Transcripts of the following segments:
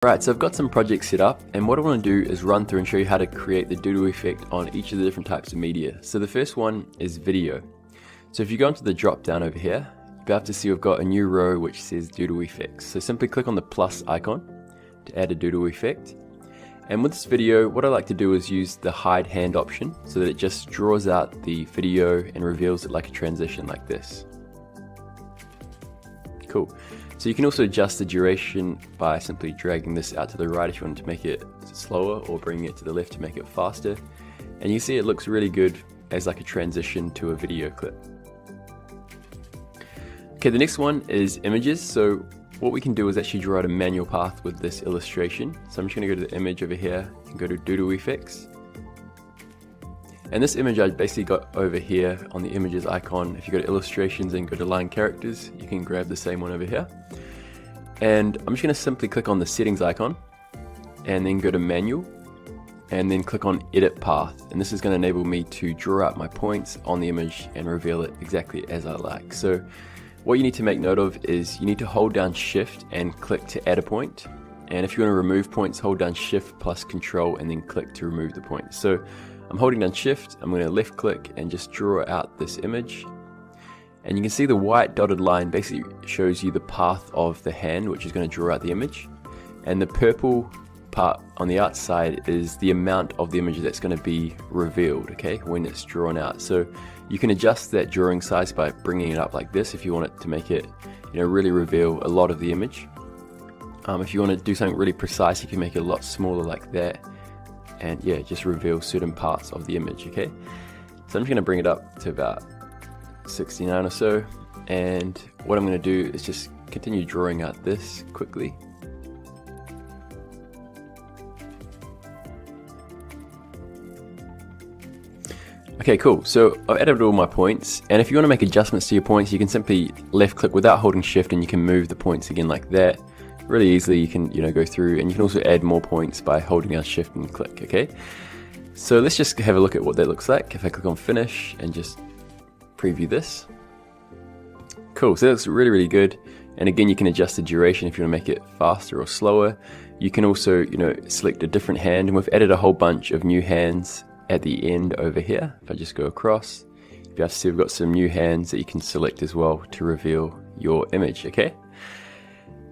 Right, so I've got some projects set up, and what I want to do is run through and show you how to create the doodle effect on each of the different types of media. So the first one is video. So if you go into the drop down over here, you'll have to see we've got a new row which says doodle effects. So simply click on the plus icon to add a doodle effect. And with this video, what I like to do is use the hide hand option so that it just draws out the video and reveals it like a transition like this. Cool. So you can also adjust the duration by simply dragging this out to the right if you want to make it slower, or bringing it to the left to make it faster. And you see it looks really good as like a transition to a video clip. Okay, the next one is images. So what we can do is actually draw out a manual path with this illustration. So I'm just going to go to the image over here and go to doodle effects. And this image I basically got over here on the images icon. If you go to illustrations and go to line characters, you can grab the same one over here. And I'm just going to simply click on the settings icon and then go to manual and then click on edit path. And this is going to enable me to draw out my points on the image and reveal it exactly as I like. So what you need to make note of is you need to hold down shift and click to add a point. And if you want to remove points, hold down shift plus control and then click to remove the point. So I'm holding down shift, I'm going to left click and just draw out this image. And you can see the white dotted line basically shows you the path of the hand, which is going to draw out the image. And the purple part on the outside is the amount of the image that's going to be revealed, okay, when it's drawn out. So you can adjust that drawing size by bringing it up like this if you want it to make it, really reveal a lot of the image. If you want to do something really precise, you can make it a lot smaller like that. And yeah, just reveal certain parts of the image, okay? So I'm just going to bring it up to about 69 or so. And what I'm going to do is just continue drawing out this quickly. Okay, cool. So I've added all my points. And if you want to make adjustments to your points, you can simply left click without holding shift and you can move the points again like that. Really easily you can go through, and you can also add more points by holding down shift and click, okay? So let's just have a look at what that looks like. If I click on finish and just preview this. Cool, so that looks really good. And again, you can adjust the duration if you want to make it faster or slower. You can also select a different hand, and we've added a whole bunch of new hands at the end over here. If I just go across, you have to see we've got some new hands that you can select as well to reveal your image, okay?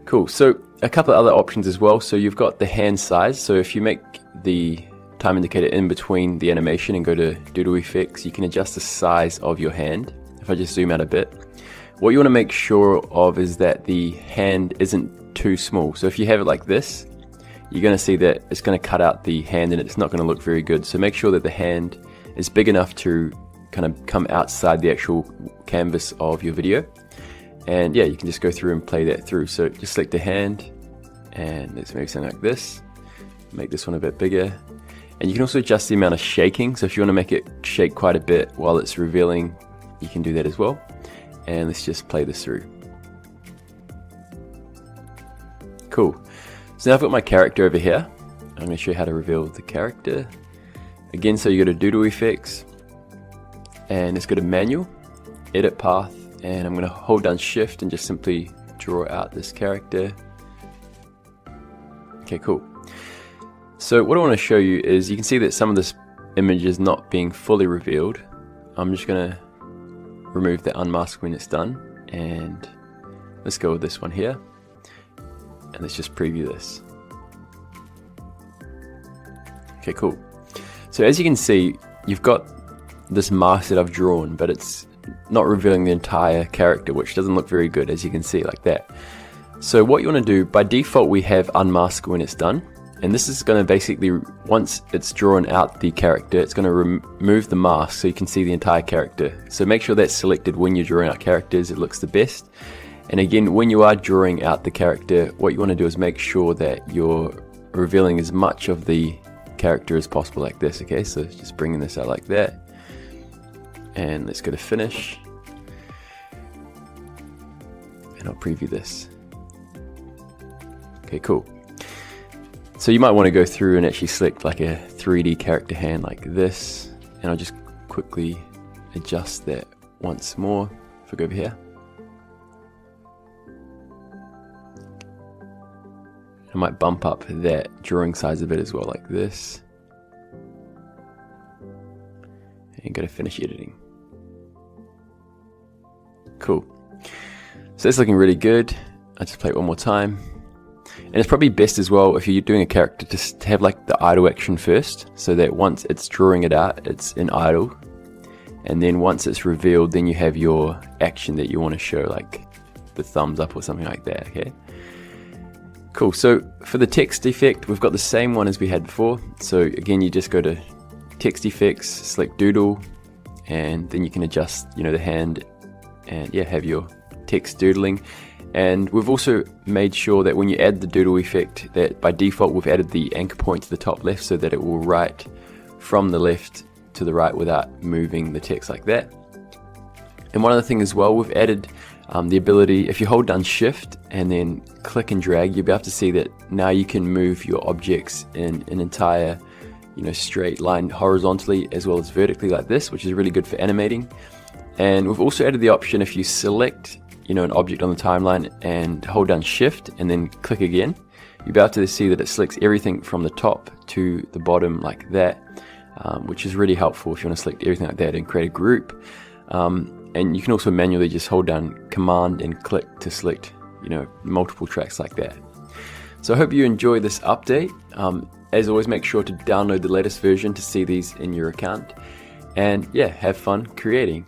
Cool, so a couple of other options as well. So you've got the hand size. So if you make the time indicator in between the animation and go to doodle effects, you can adjust the size of your hand. If I just zoom out a bit, what you want to make sure of is that the hand isn't too small. So if you have it like this, you're going to see that it's going to cut out the hand and it's not going to look very good. So make sure that the hand is big enough to kind of come outside the actual canvas of your video. And yeah, you can just go through and play that through. So just select the hand and let's make something like this. Make this one a bit bigger. And you can also adjust the amount of shaking. So if you want to make it shake quite a bit while it's revealing, you can do that as well. And let's just play this through. Cool. So now I've got my character over here. I'm going to show you how to reveal the character. Again, so you go to doodle effects and let's go to manual, edit path. And I'm going to hold down shift and just simply draw out this character. Okay, cool. So what I want to show you is you can see that some of this image is not being fully revealed. I'm just going to remove the unmask when it's done. And let's go with this one here. And let's just preview this. Okay, cool. So as you can see, you've got this mask that I've drawn, but it's not revealing the entire character, which doesn't look very good, as you can see like that. So what you want to do, by default we have unmask when it's done, and this is going to basically, once it's drawn out the character, it's going to remove the mask so you can see the entire character. So make sure that's selected when you're drawing out characters, it looks the best. And again, when you are drawing out the character, what you want to do is make sure that you're revealing as much of the character as possible like this, okay? So just bringing this out like that. And let's go to finish. And I'll preview this. Okay, cool. So you might want to go through and actually select like a 3D character hand like this. And I'll just quickly adjust that once more. If I go over here. I'm I might bump up that drawing size a bit as well, like this. And go to finish editing. Cool. So that's looking really good. I'll just play it one more time. And it's probably best as well if you're doing a character just to have like the idle action first, so that once it's drawing it out, it's in idle. And then once it's revealed, then you have your action that you want to show, like the thumbs up or something like that, okay? Cool, so for the text effect, we've got the same one as we had before. So again, you just go to text effects, select doodle, and then you can adjust, you know, the hand and yeah, have your text doodling. And we've also made sure that when you add the doodle effect, that by default we've added the anchor point to the top left so that it will write from the left to the right without moving the text like that. And one other thing as well, we've added the ability, if you hold down shift and then click and drag, you'll be able to see that now you can move your objects in an entire, you know, straight line horizontally as well as vertically like this, which is really good for animating. And we've also added the option, if you select, you know, an object on the timeline and hold down shift and then click again, you'll be able to see that it selects everything from the top to the bottom like that, which is really helpful if you want to select everything like that and create a group. And you can also manually just hold down command and click to select, you know, multiple tracks like that. So I hope you enjoy this update. As always, make sure to download the latest version to see these in your account. And yeah, have fun creating.